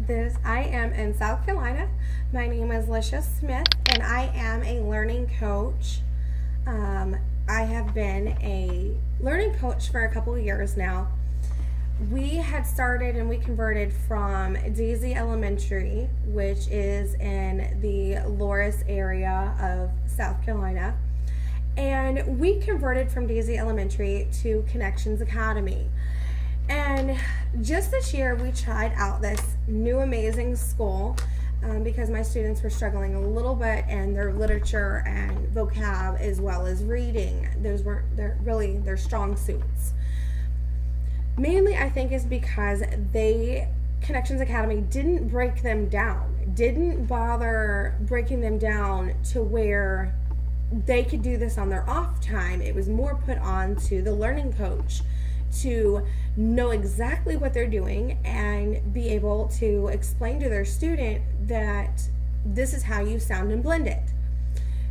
I am in South Carolina. My name is Lisha Smith, and I am a learning coach. I have been a learning coach for a couple of years now. We had started and we converted from Daisy Elementary, which is in the Loris area of South Carolina, and we converted from Daisy Elementary to Connections Academy. And just this year, we tried out this new amazing school because my students were struggling a little bit in their literature and vocab as well as reading. Those weren't really their strong suits. Mainly, I think, is because Connections Academy didn't break them down, didn't bother breaking them down to where they could do this on their off time. It was more put on to the learning coach to know exactly what they're doing and be able to explain to their student that this is how you sound and blend it.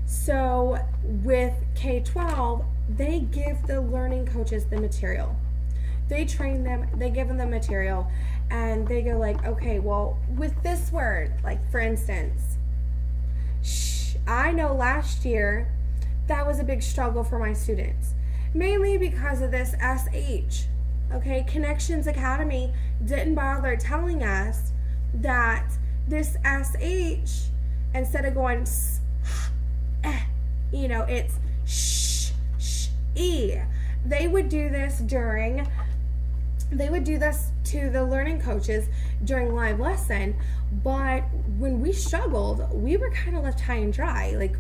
So with K-12, they give the learning coaches the material. They train them, they give them the material, and they go like, okay, well, with this word, like for instance, I know last year that was a big struggle for my students, mainly because of this SH. Okay, Connections Academy didn't bother telling us that this SH, instead of going it's e. They would do this to the learning coaches during live lesson, but when we struggled, we were kind of left high and dry. Like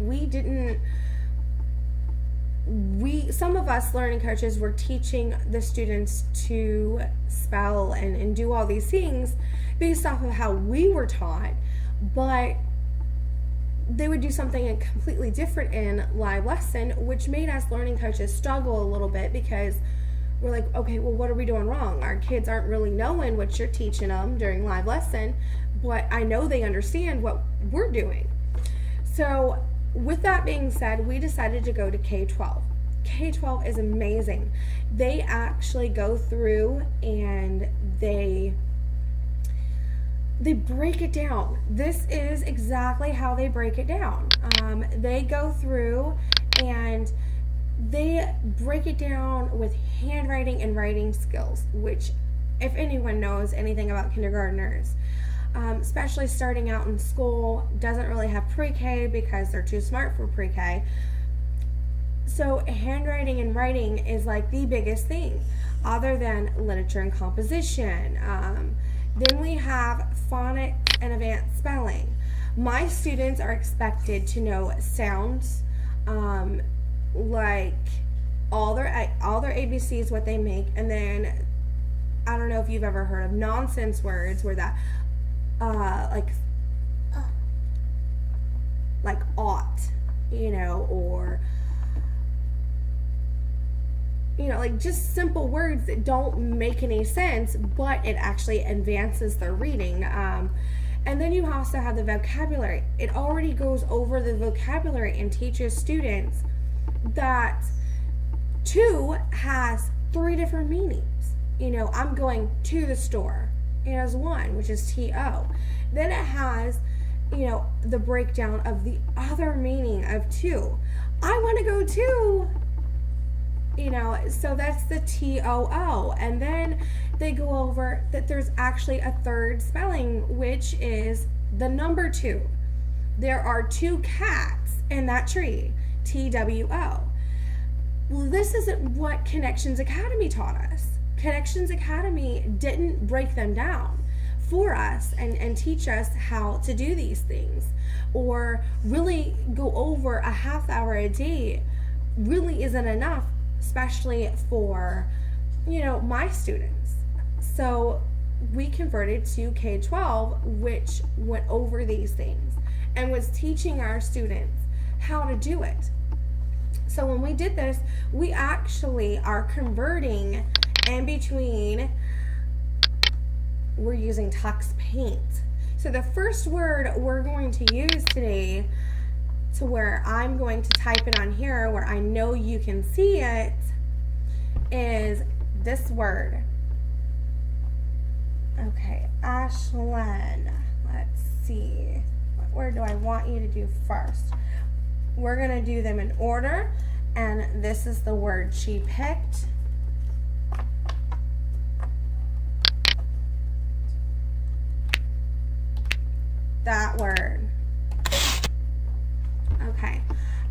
some of us learning coaches were teaching the students to spell and do all these things based off of how we were taught, but they would do something completely different in live lesson, which made us learning coaches struggle a little bit because we're like, okay, well, what are we doing wrong? Our kids aren't really knowing what you're teaching them during live lesson, but I know they understand what we're doing. So with that being said, we decided to go to K-12. K-12 is amazing. They actually go through and they break it down. This is exactly how they break it down. They go through and they break it down with handwriting and writing skills, which if anyone knows anything about kindergartners, especially starting out in school, doesn't really have pre-K because they're too smart for pre-K. So handwriting and writing is like the biggest thing, other than literature and composition. Then we have phonics and advanced spelling. My students are expected to know sounds, like all their ABCs, what they make, and then I don't know if you've ever heard of nonsense words where that like ought, or like just simple words that don't make any sense, but it actually advances their reading. And then you also have the vocabulary. It already goes over the vocabulary and teaches students that 2 has 3 different meanings. I'm going to the store. It has 1, which is TO. Then it has, the breakdown of the other meaning of 2. I want to go to, so that's the TOO. And then they go over that there's actually a third spelling, which is the number 2. There are 2 cats in that tree, TWO. Well, this isn't what Connections Academy taught us. Connections Academy didn't break them down for us and teach us how to do these things, or really go over a half hour a day really isn't enough, especially for my students. So we converted to K-12, which went over these things and was teaching our students how to do it. So when we did this, we actually are converting in between, we're using Tux Paint. So the first word we're going to use today, to where I'm going to type it on here where I know you can see it, is this word. Okay. Okay, Ashlynn, let's see. What word do I want you to do first? We're going to do them in order, and this is the word she picked. That word. Okay,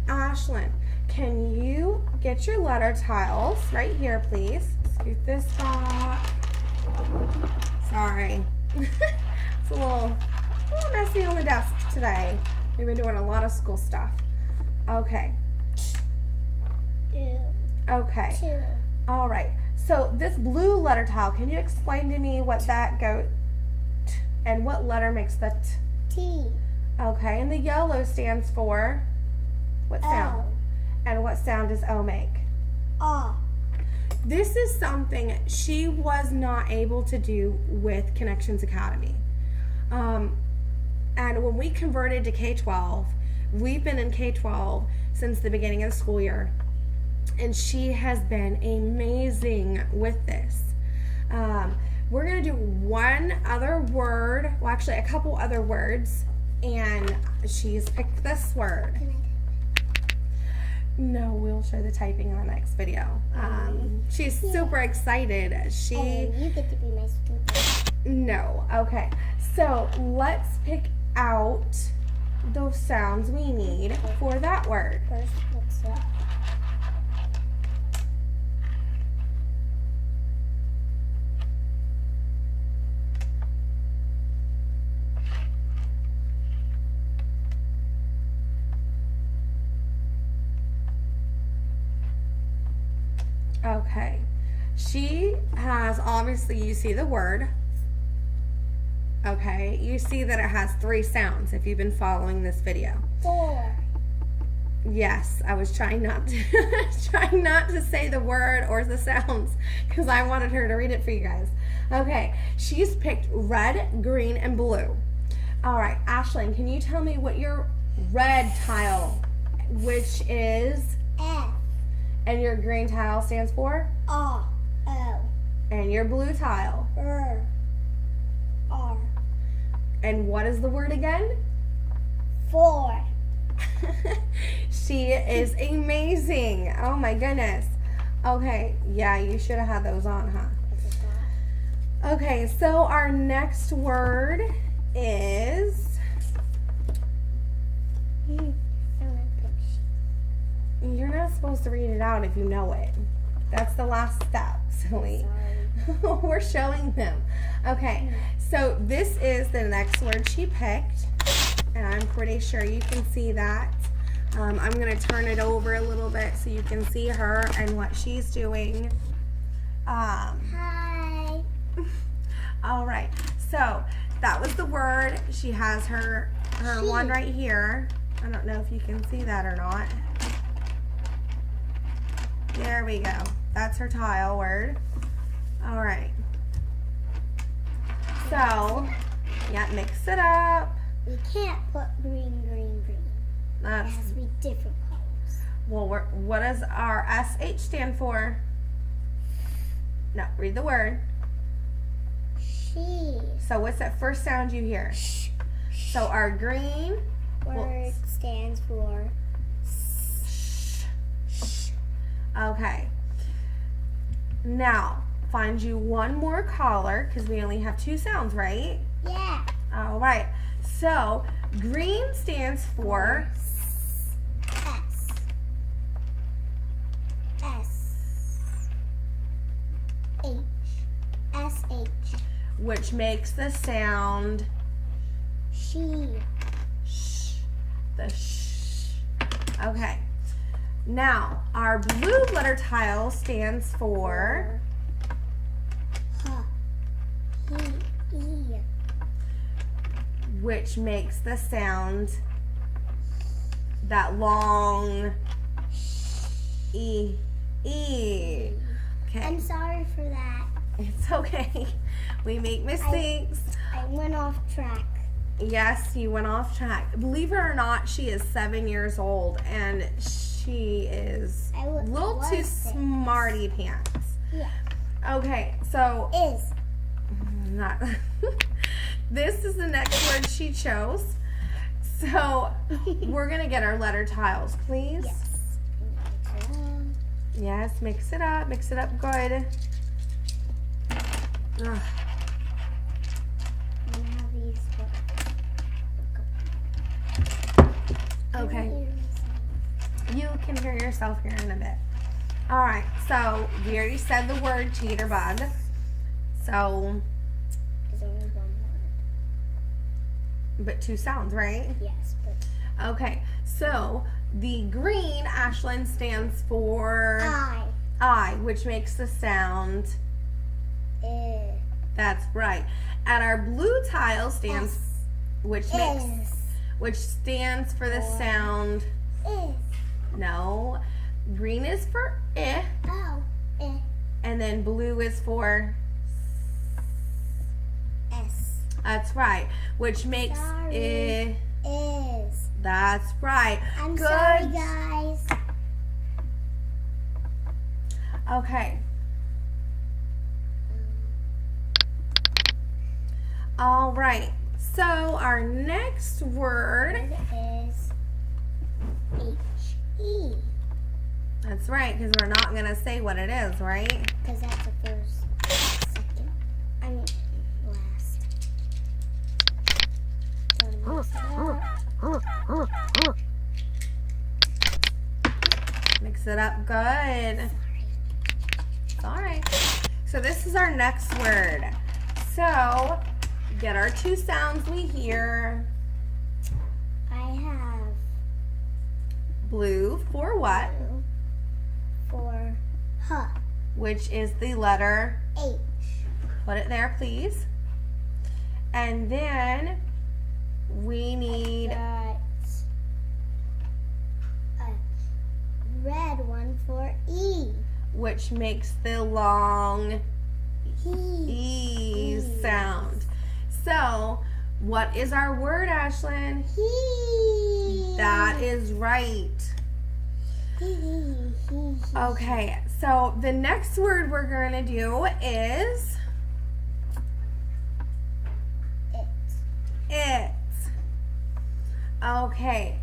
Ashlynn, can you get your letter tiles right here, please? Scoot this back. Sorry. It's a little messy on the desk today. We've been doing a lot of school stuff. Okay. Okay. All right. So this blue letter tile, can you explain to me what that goes and what letter makes the T. Okay, and the yellow stands for what sound? O. And what sound does O make? O. This is something she was not able to do with Connections Academy. And when we converted to K-12, we've been in K-12 since the beginning of the school year. And she has been amazing with this. We're going to do one other word, well, actually a couple other words, and she's picked this word. No, we'll show the typing in the next video. She's super excited. You get to be my student. No. Okay. So let's pick out those sounds we need for that word. First, mix it up. Okay. She has, obviously, you see the word. Okay. You see that it has 3 sounds if you've been following this video. 4. Yes, I was trying not to say the word or the sounds because I wanted her to read it for you guys. Okay. She's picked red, green, and blue. All right. Ashlynn, can you tell me what your red tile, which is... F. And your green tile stands for? O. O. And your blue tile? R. R. And what is the word again? 4. She is amazing. Oh my goodness. Okay, yeah, you should have had those on, huh? Okay, so our next word is... You're not supposed to read it out if you know it. That's the last step, silly. We're showing them. Okay, so this is the next word she picked, and I'm pretty sure you can see that. I'm going to turn it over a little bit so you can see her and what she's doing. Hi. All right, so that was the word. She has her one right here. I don't know if you can see that or not. There we go. That's her tile word. All right. So, yeah, mix it up. We can't put green, green, green. It has to be different colors. Well, what does our SH stand for? No, read the word. She. So what's that first sound you hear? Sh. So our green Word stands for sh. Okay. Now, find you one more color because we only have 2 sounds, right? yeah. All right. So, green stands for S. S. H. S. H. which makes the sound She. sh. The sh. Okay. Now, our blue letter tile stands for H. He. E. which makes the sound that long E. E. Okay. I'm sorry for that. It's okay. We make mistakes. I went off track. Yes, you went off track. Believe it or not, she is 7 years old and she is a little too smarty pants. Yeah. Okay, so Is. not. This is the next word she chose. So we're going to get our letter tiles, please. Yes. Yes, mix it up. Mix it up good. Ugh. Okay. You can hear yourself here in a bit. All right, so we already said the word cheater bug. So, There's only one word. but 2 sounds, right? Yes, but Okay, so the green, Ashlynn, stands for I, which makes the sound. That's right. And our blue tile stands, which stands for the sound. No, green is for I. Oh, And then blue is for S. That's right, which makes Sorry. Is. That's right. I'm Good. sorry, guys. Okay. All right. So our next word is H-E. That's right, because we're not going to say what it is, right? Because that's the first, second, I mean, last. Mix it up good. All right. So this is our next word. So get our 2 sounds we hear. I have Blue for what? blue for H. Which is the letter. H. Put it there, please. And then we need Got a red one for E. which makes the long He. E sound. So, what is our word, Ashlynn? He. That is right. He. Okay, so the next word we're going to do is it. Okay,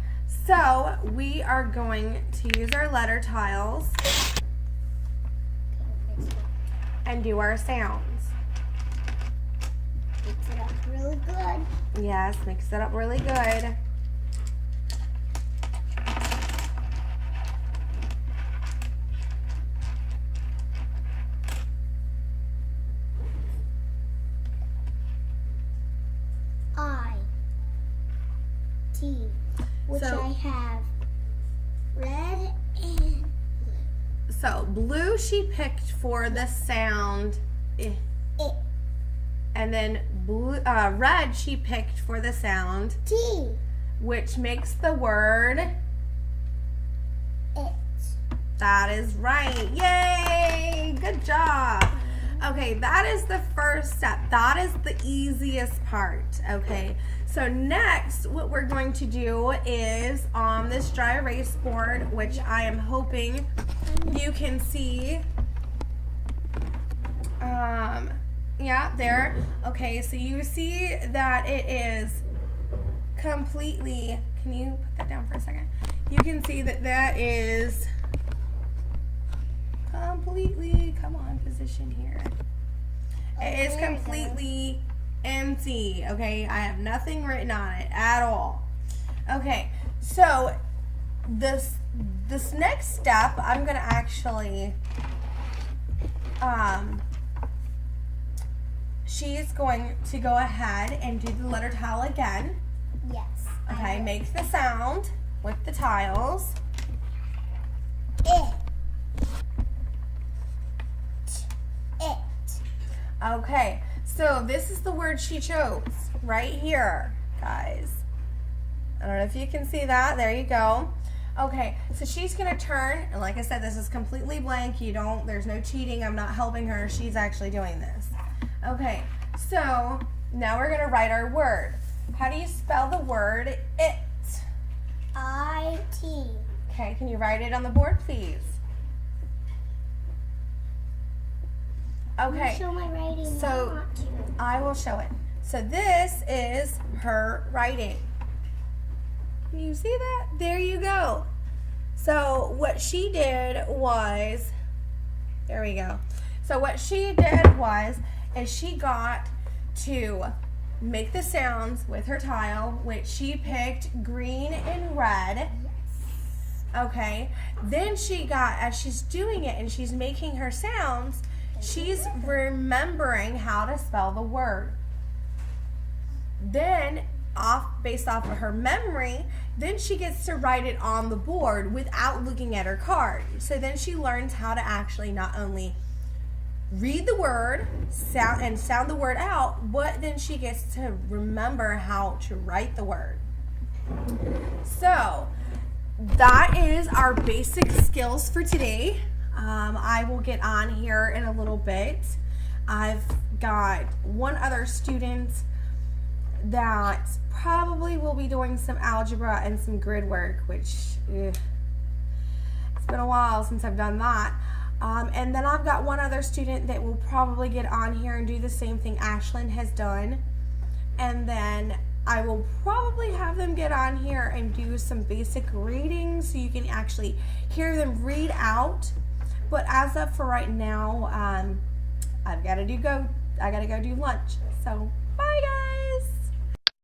so we are going to use our letter tiles and do our sounds. Mix it up really good. Yes, mix it up really good. I-T, which So- I have red and So, blue she picked for the sound eh. it. And then red she picked for the sound T. which makes the word. It. That is right. Yay! Good job. Okay, that is the first step. That is the easiest part. Okay, so next what we're going to do is on this dry erase board, which I am hoping you can see. Yeah, there. Okay, so you see that it is completely, can you put that down for a second? You can see that that is completely, come on, position here. It is completely empty, okay? I have nothing written on it at all. Okay, so this next step, I'm gonna actually, she's going to go ahead and do the letter tile again. Yes. Okay, make the sound with the tiles. It. It. Okay, so this is the word she chose right here, guys. I don't know if you can see that. There you go. Okay, so she's gonna turn, and like I said, this is completely blank. There's no cheating. I'm not helping her. She's actually doing this. Okay, so now we're gonna write our word. How do you spell the word it? I-T. Okay, can you write it on the board, please? Okay. Show my writing. So I will show it. So this is her writing. Can you see that? There you go. So what she did was, there we go. So what she did was, is she got to make the sounds with her tile, which she picked green and red. Okay. Then she got, as she's doing it and she's making her sounds, she's remembering how to spell the word. Then, based off of her memory, then she gets to write it on the board without looking at her card. So then she learns how to actually not only read the word, sound the word out, but then she gets to remember how to write the word. So that is our basic skills for today. I will get on here in a little bit. I've got one other student that probably will be doing some algebra and some grid work, which it's been a while since I've done that. And then I've got one other student that will probably get on here and do the same thing Ashlynn has done. And then I will probably have them get on here and do some basic reading so you can actually hear them read out. But as of for right now, I gotta go do lunch. So bye guys.